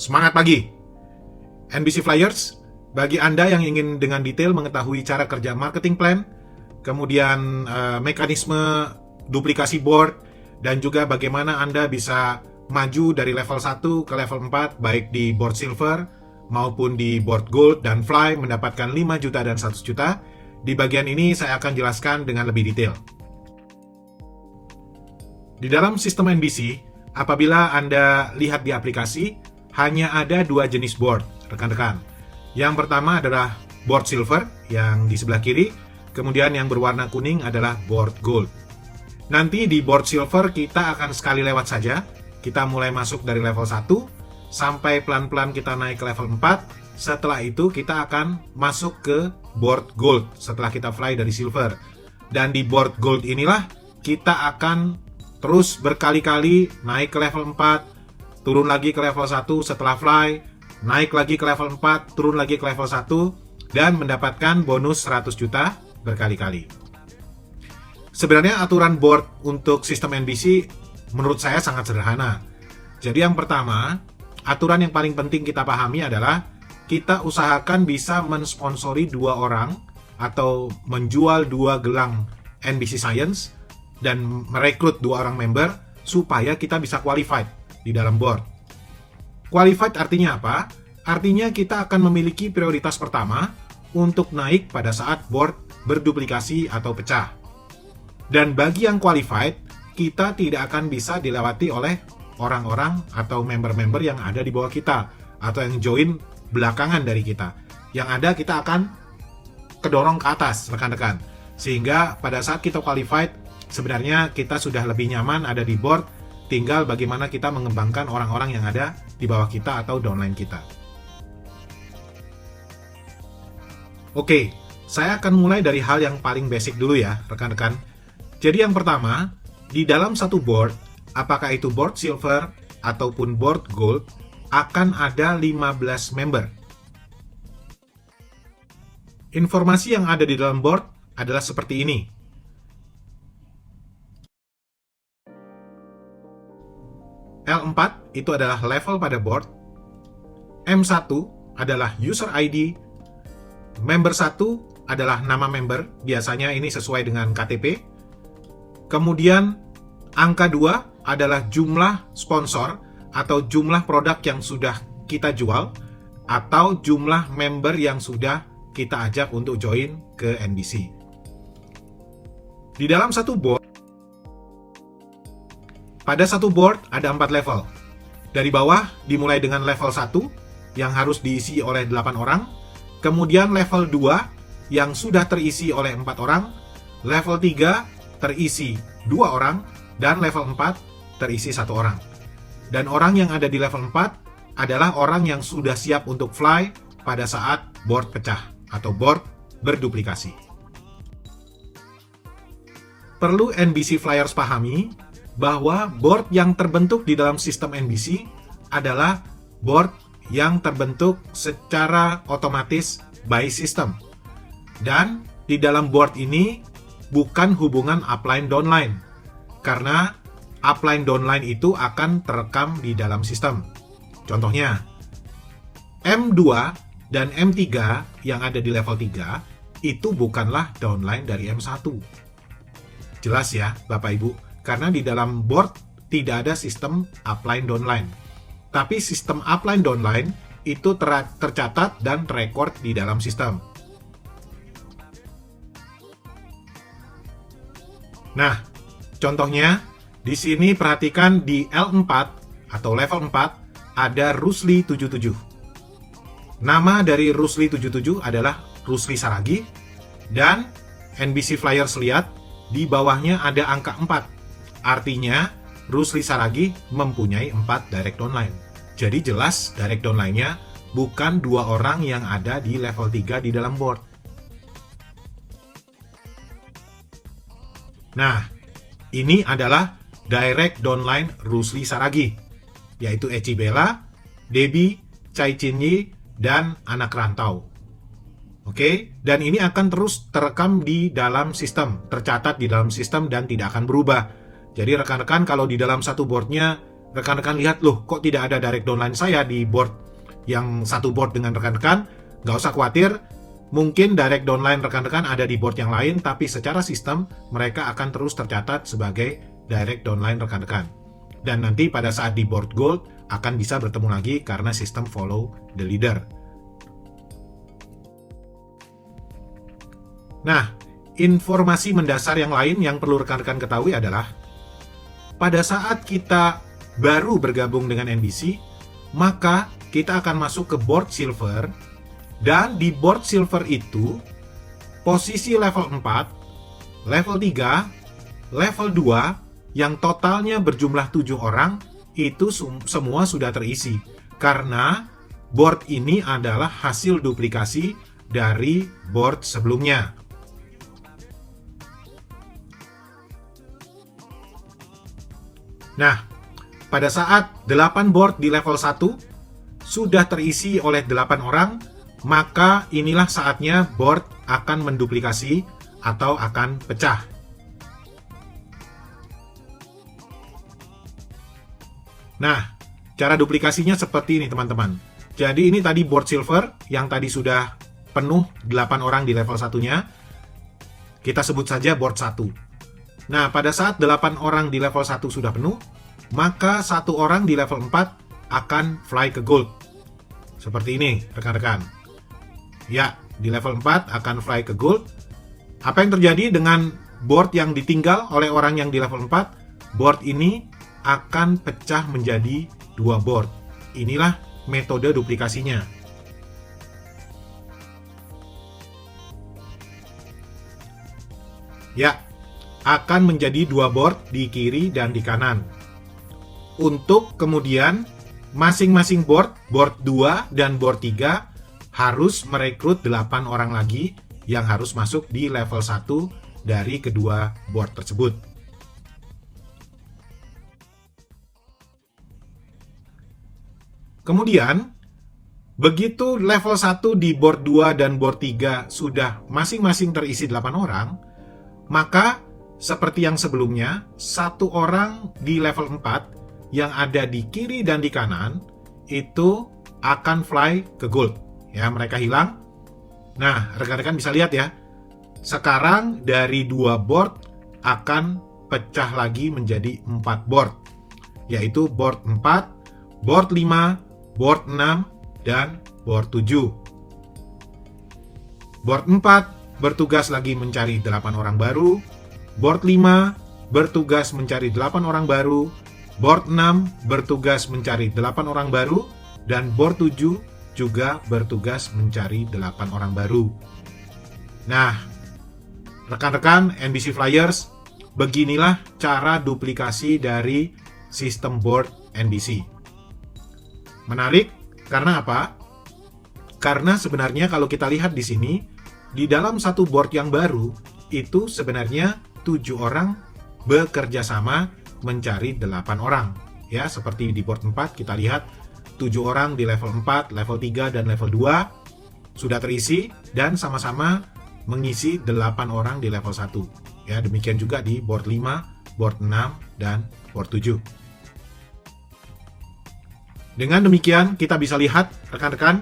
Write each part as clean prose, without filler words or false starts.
Semangat pagi! NBC Flyers, bagi Anda yang ingin dengan detail mengetahui cara kerja marketing plan, kemudian mekanisme duplikasi board, dan juga bagaimana Anda bisa maju dari level 1 ke level 4, baik di board silver maupun di board gold dan fly mendapatkan 5 juta dan 100 juta, di bagian ini saya akan jelaskan dengan lebih detail. Di dalam sistem NBC, apabila Anda lihat di aplikasi, hanya ada dua jenis board, rekan-rekan. Yang pertama adalah board silver yang di sebelah kiri, kemudian yang berwarna kuning adalah board gold. Nanti di board silver kita akan sekali lewat saja. Kita mulai masuk dari level 1 sampai pelan-pelan kita naik ke level 4. Setelah itu kita akan masuk ke board gold setelah kita fly dari silver. Dan di board gold inilah kita akan terus berkali-kali naik ke level 4, turun lagi ke level 1 setelah fly, naik lagi ke level 4, turun lagi ke level 1, dan mendapatkan bonus 100 juta berkali-kali. Sebenarnya aturan board untuk sistem NBC menurut saya sangat sederhana. Jadi yang pertama, aturan yang paling penting kita pahami adalah kita usahakan bisa mensponsori 2 orang atau menjual 2 gelang NBC Science dan merekrut 2 orang member supaya kita bisa qualified di dalam board. Qualified artinya apa? Artinya kita akan memiliki prioritas pertama untuk naik pada saat board berduplikasi atau pecah. Dan bagi yang qualified, kita tidak akan bisa dilewati oleh orang-orang atau member-member yang ada di bawah kita atau yang join belakangan dari kita. Yang ada kita akan kedorong ke atas, rekan-rekan. Sehingga pada saat kita qualified, sebenarnya kita sudah lebih nyaman ada di board. Tinggal bagaimana kita mengembangkan orang-orang yang ada di bawah kita atau downline kita. Oke, saya akan mulai dari hal yang paling basic dulu ya, rekan-rekan. Jadi yang pertama, di dalam satu board, apakah itu board silver ataupun board gold, akan ada 15 member. Informasi yang ada di dalam board adalah seperti ini. L4 itu adalah level pada board, M1 adalah user ID, member 1 adalah nama member, biasanya ini sesuai dengan KTP, kemudian angka 2 adalah jumlah sponsor atau jumlah produk yang sudah kita jual, atau jumlah member yang sudah kita ajak untuk join ke NBC. Di dalam satu board, pada satu board ada 4 level. Dari bawah dimulai dengan level 1 yang harus diisi oleh 8 orang, kemudian level 2 yang sudah terisi oleh 4 orang, level 3 terisi 2 orang, dan level 4 terisi 1 orang. Dan orang yang ada di level 4 adalah orang yang sudah siap untuk fly pada saat board pecah atau board berduplikasi. Perlu NBC Flyers pahami bahwa board yang terbentuk di dalam sistem NBC adalah board yang terbentuk secara otomatis by system. Dan di dalam board ini bukan hubungan upline downline, karena upline downline itu akan terekam di dalam sistem. Contohnya, M2 dan M3 yang ada di level 3 itu bukanlah downline dari M1. Jelas ya, Bapak Ibu? Karena di dalam board tidak ada sistem upline downline. Tapi sistem upline downline itu tercatat dan terekord di dalam sistem. Nah, contohnya di sini perhatikan di L4 atau level 4 ada Rusli 77. Nama dari Rusli 77 adalah Rusli Saragi, dan NBC Flyers lihat di bawahnya ada angka 4. Artinya, Rusli Saragi mempunyai 4 direct downline. Jadi jelas direct downline-nya bukan 2 orang yang ada di level 3 di dalam board. Nah, ini adalah direct downline Rusli Saragi, yaitu Eci Bella, Debbie, Chai Chin-yi, dan anak rantau. Oke, dan ini akan terus terekam di dalam sistem, tercatat di dalam sistem dan tidak akan berubah. Jadi rekan-rekan kalau di dalam satu boardnya rekan-rekan lihat, loh kok tidak ada direct downline saya di board yang satu board dengan rekan-rekan, nggak usah khawatir. Mungkin direct downline rekan-rekan ada di board yang lain, tapi secara sistem mereka akan terus tercatat sebagai direct downline rekan-rekan. Dan nanti pada saat di board gold akan bisa bertemu lagi karena sistem follow the leader. Nah, informasi mendasar yang lain yang perlu rekan-rekan ketahui adalah pada saat kita baru bergabung dengan NBC, maka kita akan masuk ke board silver, dan di board silver itu posisi level 4, level 3, level 2 yang totalnya berjumlah 7 orang itu semua sudah terisi karena board ini adalah hasil duplikasi dari board sebelumnya. Nah, pada saat 8 board di level 1 sudah terisi oleh 8 orang, maka inilah saatnya board akan menduplikasi atau akan pecah. Nah, cara duplikasinya seperti ini teman-teman. Jadi ini tadi board silver yang tadi sudah penuh 8 orang di level 1-nya. Kita sebut saja board 1. Nah, pada saat 8 orang di level 1 sudah penuh, maka 1 orang di level 4 akan fly ke gold. Seperti ini, rekan-rekan. Ya, di level 4 akan fly ke gold. Apa yang terjadi dengan board yang ditinggal oleh orang yang di level 4? Board ini akan pecah menjadi 2 board. Inilah metode duplikasinya. Ya, akan menjadi 2 board di kiri dan di kanan. Untuk kemudian masing-masing board 2 dan board 3 harus merekrut 8 orang lagi yang harus masuk di level 1 dari kedua board tersebut. Kemudian, begitu level 1 di board 2 dan board 3 sudah masing-masing terisi 8 orang, maka seperti yang sebelumnya, 1 orang di level 4 yang ada di kiri dan di kanan itu akan fly ke gold. Ya, mereka hilang. Nah, rekan-rekan bisa lihat ya. Sekarang dari 2 board akan pecah lagi menjadi 4 board. Yaitu board 4, board 5, board 6, dan board 7. Board 4 bertugas lagi mencari 8 orang baru. Board 5 bertugas mencari 8 orang baru. Board 6 bertugas mencari 8 orang baru. Dan board 7 juga bertugas mencari 8 orang baru. Nah, rekan-rekan NBC Flyers, beginilah cara duplikasi dari sistem board NBC. Menarik, karena apa? Karena sebenarnya kalau kita lihat di sini, di dalam satu board yang baru, itu sebenarnya 7 orang bekerja sama mencari 8 orang. Ya, seperti di board 4 kita lihat 7 orang di level 4, level 3, dan level 2 sudah terisi dan sama-sama mengisi 8 orang di level 1. Ya, demikian juga di board 5, board 6, dan board 7. Dengan demikian kita bisa lihat rekan-rekan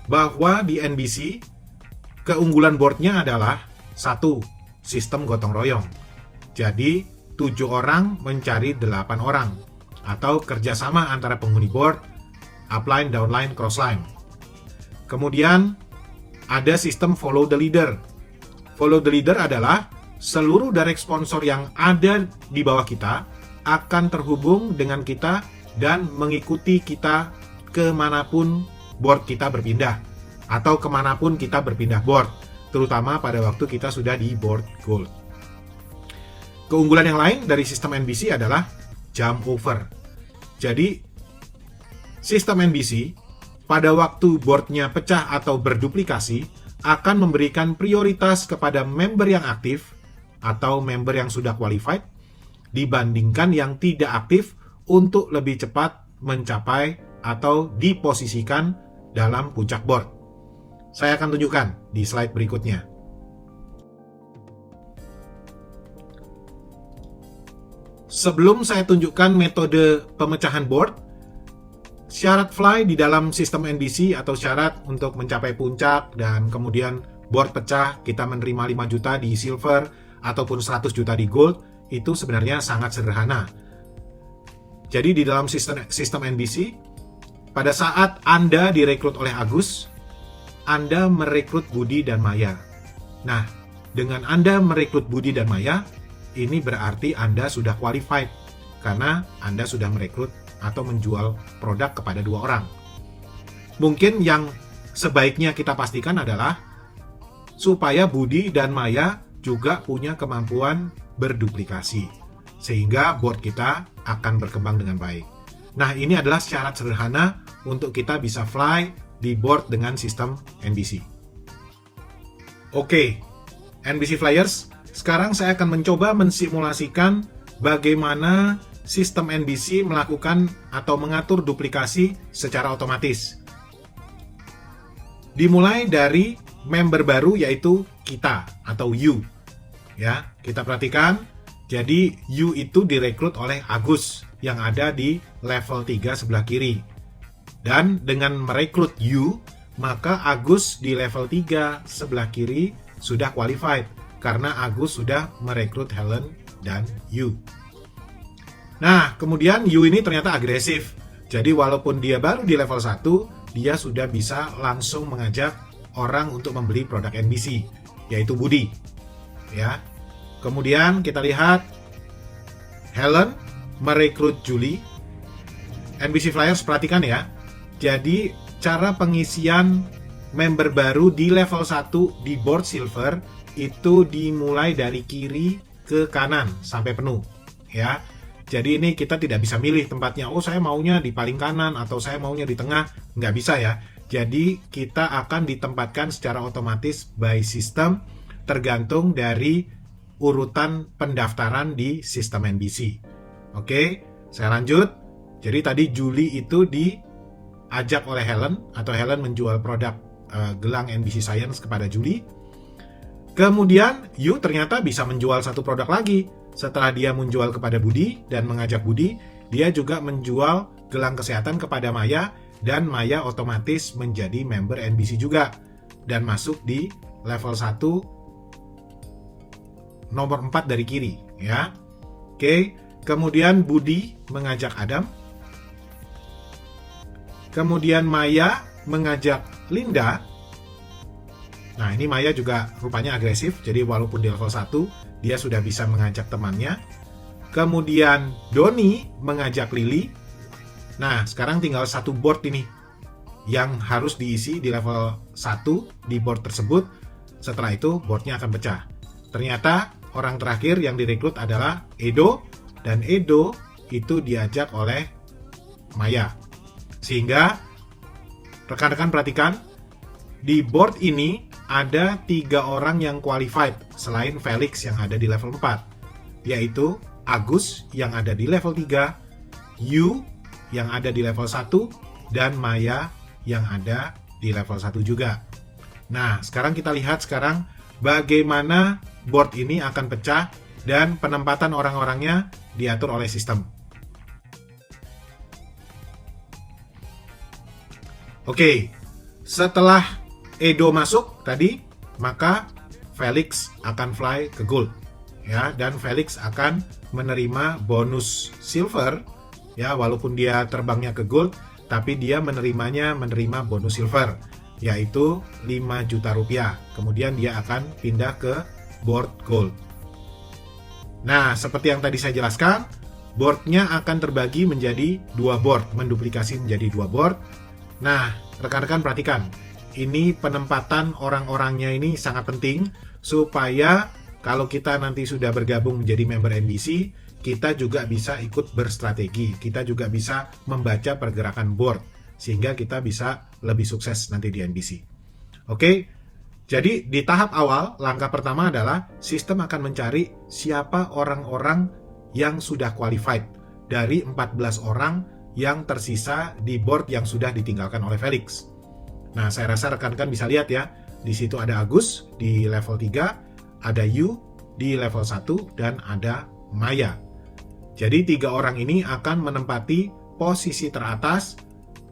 bahwa di NBC keunggulan boardnya adalah 1. Sistem gotong royong. Jadi 7 orang mencari 8 orang atau kerjasama antara penghuni board, upline, downline, crossline. Kemudian ada sistem follow the leader. Follow the leader adalah seluruh direct sponsor yang ada di bawah kita akan terhubung dengan kita dan mengikuti kita kemanapun board kita berpindah atau kemanapun kita berpindah board, terutama pada waktu kita sudah di board gold. Keunggulan yang lain dari sistem NBC adalah jump over. Jadi, sistem NBC pada waktu boardnya pecah atau berduplikasi akan memberikan prioritas kepada member yang aktif atau member yang sudah qualified dibandingkan yang tidak aktif untuk lebih cepat mencapai atau diposisikan dalam puncak board. Saya akan tunjukkan di slide berikutnya. sebelum saya tunjukkan metode pemecahan board, syarat fly di dalam sistem NBC atau syarat untuk mencapai puncak dan kemudian board pecah, kita menerima 5 juta di silver ataupun 100 juta di gold, itu sebenarnya sangat sederhana. Jadi di dalam sistem NBC, pada saat Anda direkrut oleh Agus, Anda merekrut Budi dan Maya. Nah, dengan Anda merekrut Budi dan Maya, ini berarti Anda sudah qualified karena Anda sudah merekrut atau menjual produk kepada 2 orang. Mungkin yang sebaiknya kita pastikan adalah supaya Budi dan Maya juga punya kemampuan berduplikasi, sehingga board kita akan berkembang dengan baik. Nah, ini adalah syarat sederhana untuk kita bisa fly di board dengan sistem NBC. Oke, NBC Flyers, sekarang saya akan mencoba mensimulasikan bagaimana sistem NBC melakukan atau mengatur duplikasi secara otomatis. Dimulai dari member baru, yaitu kita atau you. Ya, kita perhatikan. Jadi you itu direkrut oleh Agus yang ada di level 3 sebelah kiri. Dan dengan merekrut you, maka Agus di level 3 sebelah kiri sudah qualified karena Agus sudah merekrut Helen dan you. Nah, kemudian you ini ternyata agresif. Jadi walaupun dia baru di level 1, dia sudah bisa langsung mengajak orang untuk membeli produk NBC, yaitu Budi. Ya. Kemudian kita lihat Helen merekrut Julie. NBC Flyers, perhatikan ya. Jadi cara pengisian member baru di level 1 di board silver itu dimulai dari kiri ke kanan sampai penuh, ya. Jadi ini kita tidak bisa milih tempatnya. Oh, saya maunya di paling kanan atau saya maunya di tengah. Nggak bisa ya. Jadi kita akan ditempatkan secara otomatis by system tergantung dari urutan pendaftaran di sistem NBC. Oke, saya lanjut. Jadi tadi Julie itu diajak oleh Helen atau Helen menjual produk gelang NBC Science kepada Julie. Kemudian you ternyata bisa menjual satu produk lagi. Setelah dia menjual kepada Budi dan mengajak Budi, dia juga menjual gelang kesehatan kepada Maya. Dan Maya otomatis menjadi member NBC juga dan masuk di level 1 nomor 4 dari kiri, ya. Oke, kemudian Budi mengajak Adam. Kemudian Maya mengajak Linda. Nah, ini Maya juga rupanya agresif, jadi walaupun di level 1 dia sudah bisa mengajak temannya. Kemudian Doni mengajak Lily. Nah, sekarang tinggal satu board ini yang harus diisi di level 1 di board tersebut. Setelah itu, boardnya akan pecah. Ternyata, orang terakhir yang direkrut adalah Edo, dan Edo itu diajak oleh Maya. Sehingga, rekan-rekan perhatikan, di board ini ada 3 orang yang qualified selain Felix yang ada di level 4, yaitu Agus yang ada di level 3, Yu yang ada di level 1, dan Maya yang ada di level 1 juga. Nah, sekarang kita lihat bagaimana board ini akan pecah dan penempatan orang-orangnya diatur oleh sistem. Oke, setelah Edo masuk tadi, maka Felix akan fly ke gold. Ya, dan Felix akan menerima bonus silver. Ya, walaupun dia terbangnya ke gold, tapi dia menerima bonus silver, yaitu 5 juta rupiah. Kemudian dia akan pindah ke board gold. Nah, seperti yang tadi saya jelaskan, boardnya akan terbagi menjadi 2 board, menduplikasi menjadi 2 board. Nah, rekan-rekan perhatikan, ini penempatan orang-orangnya ini sangat penting, supaya kalau kita nanti sudah bergabung menjadi member NBC, kita juga bisa ikut berstrategi, kita juga bisa membaca pergerakan board, sehingga kita bisa lebih sukses nanti di NBC. Oke, jadi di tahap awal, langkah pertama adalah sistem akan mencari siapa orang-orang yang sudah qualified dari 14 orang yang tersisa di board yang sudah ditinggalkan oleh Felix. Nah, saya rasa rekan-rekan bisa lihat ya, di situ ada Agus di level 3, ada Yu di level 1, dan ada Maya. Jadi 3 orang ini akan menempati posisi teratas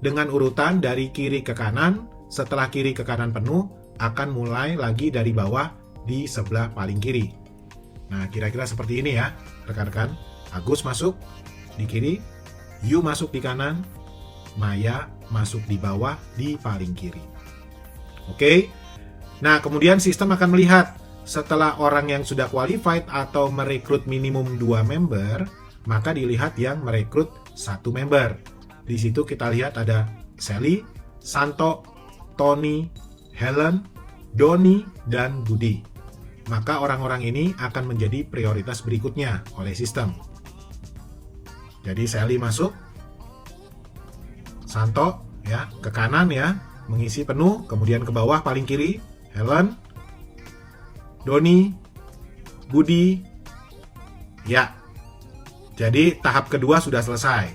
dengan urutan dari kiri ke kanan. Setelah kiri ke kanan penuh, akan mulai lagi dari bawah di sebelah paling kiri. Nah, kira-kira seperti ini ya, rekan-rekan. Agus masuk di kiri, Yu masuk di kanan, Maya masuk di bawah di paling kiri. Oke. Nah, kemudian sistem akan melihat setelah orang yang sudah qualified atau merekrut minimum 2 member, maka dilihat yang merekrut 1 member. Di situ kita lihat ada Sally, Santo, Tony, Helen, Doni, dan Budi. Maka orang-orang ini akan menjadi prioritas berikutnya oleh sistem. Jadi Sally masuk, Santo ya ke kanan ya, mengisi penuh, kemudian ke bawah paling kiri Helen, Doni, Budi, ya. Jadi tahap kedua sudah selesai.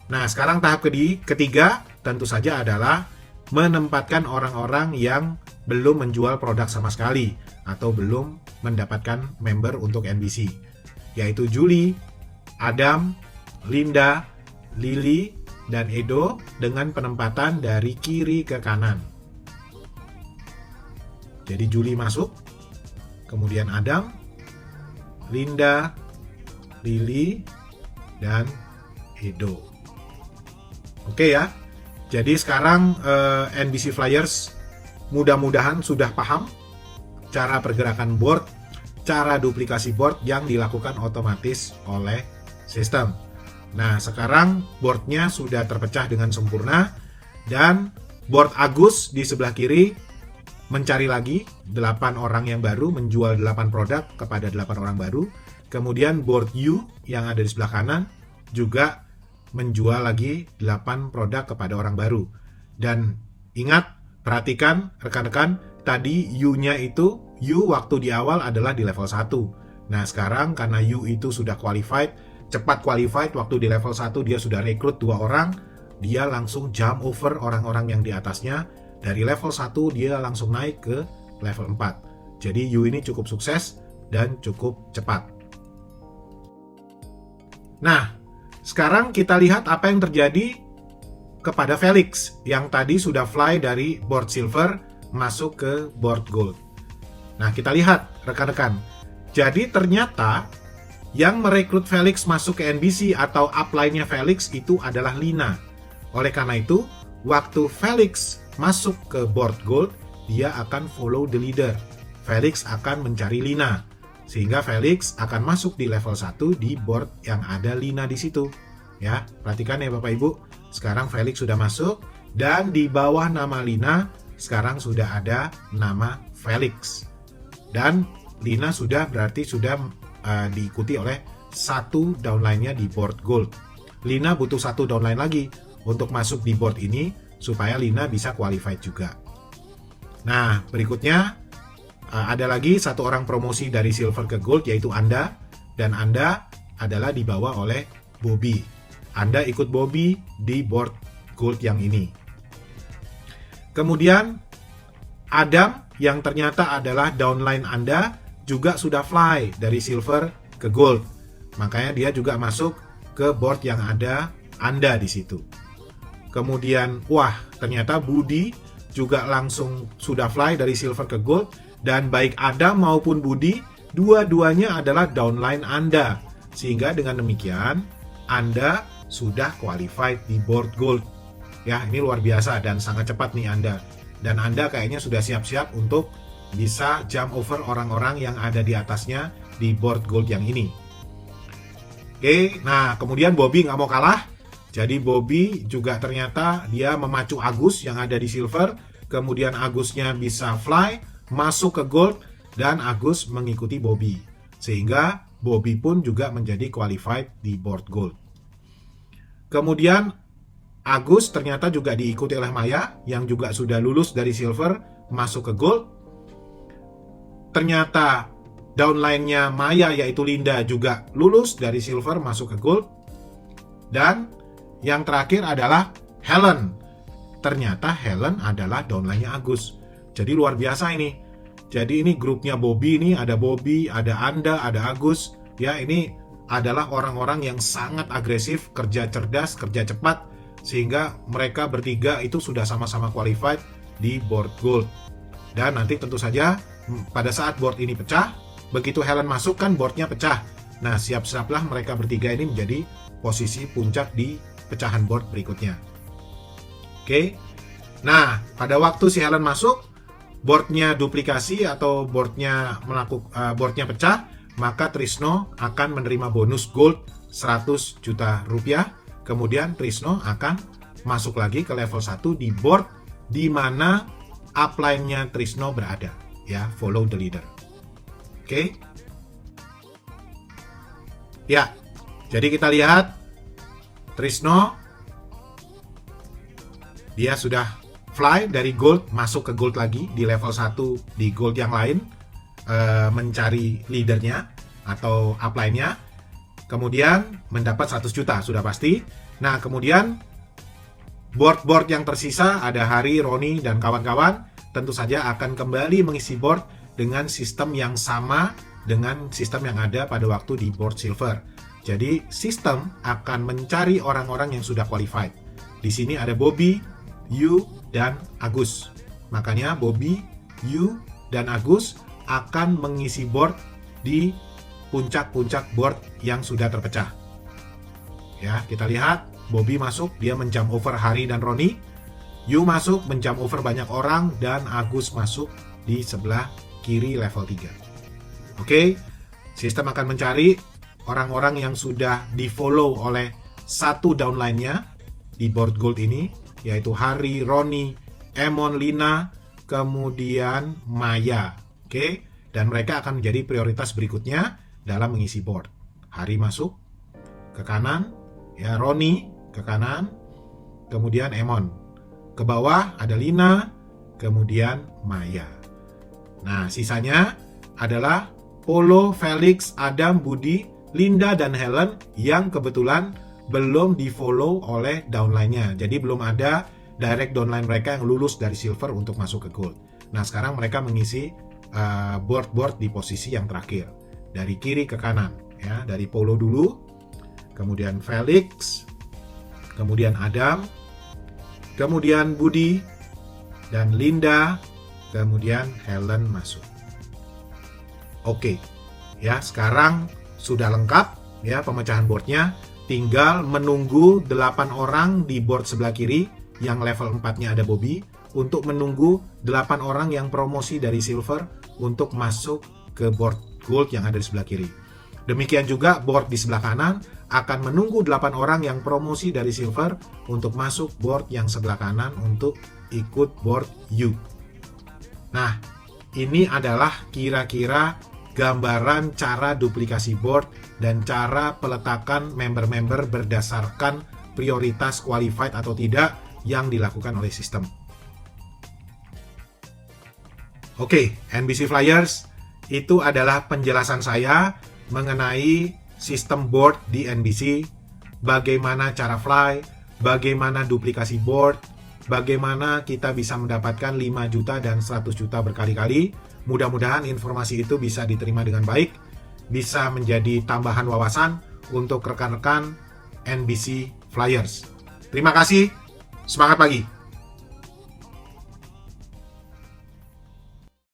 Nah, sekarang tahap ketiga tentu saja adalah menempatkan orang-orang yang belum menjual produk sama sekali atau belum mendapatkan member untuk NBC, yaitu Julie, Adam, Linda, Lily, dan Edo dengan penempatan dari kiri ke kanan. Jadi Julie masuk, kemudian Adam, Linda, Lily, dan Edo. Oke ya. Jadi sekarang NBC Flyers mudah-mudahan sudah paham cara pergerakan board, cara duplikasi board yang dilakukan otomatis oleh sistem. Nah, sekarang boardnya sudah terpecah dengan sempurna dan board Agus di sebelah kiri mencari lagi 8 orang yang baru, menjual 8 produk kepada 8 orang baru. Kemudian board U yang ada di sebelah kanan juga menjual lagi 8 produk kepada orang baru. Dan ingat, perhatikan rekan-rekan, tadi U-nya itu, U waktu di awal adalah di level 1. Nah, sekarang karena U itu sudah qualified, cepat qualified, waktu di level 1 dia sudah rekrut 2 orang, dia langsung jump over orang-orang yang di atasnya. Dari level 1 dia langsung naik ke level 4. Jadi U ini cukup sukses dan cukup cepat. Nah, sekarang kita lihat apa yang terjadi kepada Felix yang tadi sudah fly dari board silver masuk ke board gold. Nah, kita lihat rekan-rekan. Jadi ternyata yang merekrut Felix masuk ke NBC atau upline-nya Felix itu adalah Lina. Oleh karena itu, waktu Felix masuk ke board gold, dia akan follow the leader. Felix akan mencari Lina. Sehingga Felix akan masuk di level 1 di board yang ada Lina di situ. Ya, perhatikan ya Bapak Ibu. Sekarang Felix sudah masuk dan di bawah nama Lina sekarang sudah ada nama Felix. Dan Lina sudah berarti sudah diikuti oleh 1 downline-nya di board gold. Lina butuh 1 downline lagi untuk masuk di board ini supaya Lina bisa qualified juga. Nah, berikutnya ada lagi 1 orang promosi dari silver ke gold, yaitu Anda. Dan Anda adalah dibawa oleh Bobby. Anda ikut Bobby di board gold yang ini. Kemudian Adam yang ternyata adalah downline Anda juga sudah fly dari silver ke gold. Makanya dia juga masuk ke board yang ada Anda di situ. Kemudian, wah, ternyata Budi juga langsung sudah fly dari silver ke gold. Dan baik Adam maupun Budi, dua-duanya adalah downline Anda. Sehingga dengan demikian, Anda sudah qualified di board gold. Ya, ini luar biasa dan sangat cepat nih Anda. Dan Anda kayaknya sudah siap-siap untuk bisa jump over orang-orang yang ada di atasnya di board gold yang ini. Oke, nah kemudian Bobby nggak mau kalah. Jadi Bobby juga ternyata dia memacu Agus yang ada di silver. Kemudian Agusnya bisa fly, masuk ke gold, dan Agus mengikuti Bobby. Sehingga Bobby pun juga menjadi qualified di board gold. Kemudian Agus ternyata juga diikuti oleh Maya yang juga sudah lulus dari silver masuk ke gold. Ternyata downline-nya Maya yaitu Linda juga lulus dari silver masuk ke gold. Dan yang terakhir adalah Helen. Ternyata Helen adalah downline-nya Agus. Jadi luar biasa ini. Jadi ini grupnya Bobby, ini ada Bobby, ada Anda, ada Agus. Ya, ini adalah orang-orang yang sangat agresif, kerja cerdas, kerja cepat, sehingga mereka bertiga itu sudah sama-sama qualified di board gold. Dan nanti tentu saja pada saat board ini pecah, begitu Helen masuk kan boardnya pecah. Nah, siap-siaplah mereka bertiga ini menjadi posisi puncak di pecahan board berikutnya. Oke. Nah, pada waktu si Helen masuk, boardnya duplikasi atau boardnya pecah, maka Trisno akan menerima bonus gold 100 juta rupiah. Kemudian Trisno akan masuk lagi ke level 1 di board di mana upline-nya Trisno berada, ya, follow the leader. Oke. Ya, jadi kita lihat Trisno dia sudah fly dari gold masuk ke gold lagi di level 1 di gold yang lain, mencari leadernya atau upline-nya, kemudian mendapat 100 juta sudah pasti. Nah, kemudian board-board yang tersisa ada Hari, Roni, dan kawan-kawan tentu saja akan kembali mengisi board dengan sistem yang sama dengan sistem yang ada pada waktu di board silver. Jadi sistem akan mencari orang-orang yang sudah qualified. Di sini ada Bobby, Yu, dan Agus. Makanya Bobby, Yu, dan Agus akan mengisi board di puncak-puncak board yang sudah terpecah. Ya, kita lihat Bobby masuk, dia menjump over Hari dan Roni. Yu masuk, menjump over banyak orang, dan Agus masuk di sebelah kiri level 3. Oke, sistem akan mencari orang-orang yang sudah di-follow oleh satu downline-nya di board gold ini, yaitu Hari, Roni, Emon, Lina, kemudian Maya. Oke, dan mereka akan menjadi prioritas berikutnya dalam mengisi board. Hari masuk ke kanan, ya, Roni ke kanan, kemudian Emon. Ke bawah ada Lina, kemudian Maya. Nah, sisanya adalah Polo, Felix, Adam, Budi, Linda, dan Helen yang kebetulan belum di-follow oleh downline-nya. Jadi belum ada direct downline mereka yang lulus dari silver untuk masuk ke gold. Nah, sekarang mereka mengisi board-board di posisi yang terakhir. Dari kiri ke kanan, ya, dari Polo dulu, kemudian Felix, kemudian Adam, kemudian Budi, dan Linda, kemudian Helen masuk. Oke, ya, sekarang sudah lengkap ya pemecahan boardnya. Tinggal menunggu 8 orang di board sebelah kiri yang level 4-nya ada Bobby untuk menunggu 8 orang yang promosi dari silver untuk masuk ke board gold yang ada di sebelah kiri. Demikian juga board di sebelah kanan akan menunggu 8 orang yang promosi dari silver untuk masuk board yang sebelah kanan untuk ikut board U. Nah, ini adalah kira-kira gambaran cara duplikasi board dan cara peletakan member-member berdasarkan prioritas qualified atau tidak yang dilakukan oleh sistem. Oke, NBC Flyers, itu adalah penjelasan saya mengenai sistem board di NBC, bagaimana cara fly, bagaimana duplikasi board, bagaimana kita bisa mendapatkan 5 juta dan 100 juta berkali-kali. Mudah-mudahan informasi itu bisa diterima dengan baik, bisa menjadi tambahan wawasan untuk rekan-rekan NBC Flyers. Terima kasih, semangat pagi!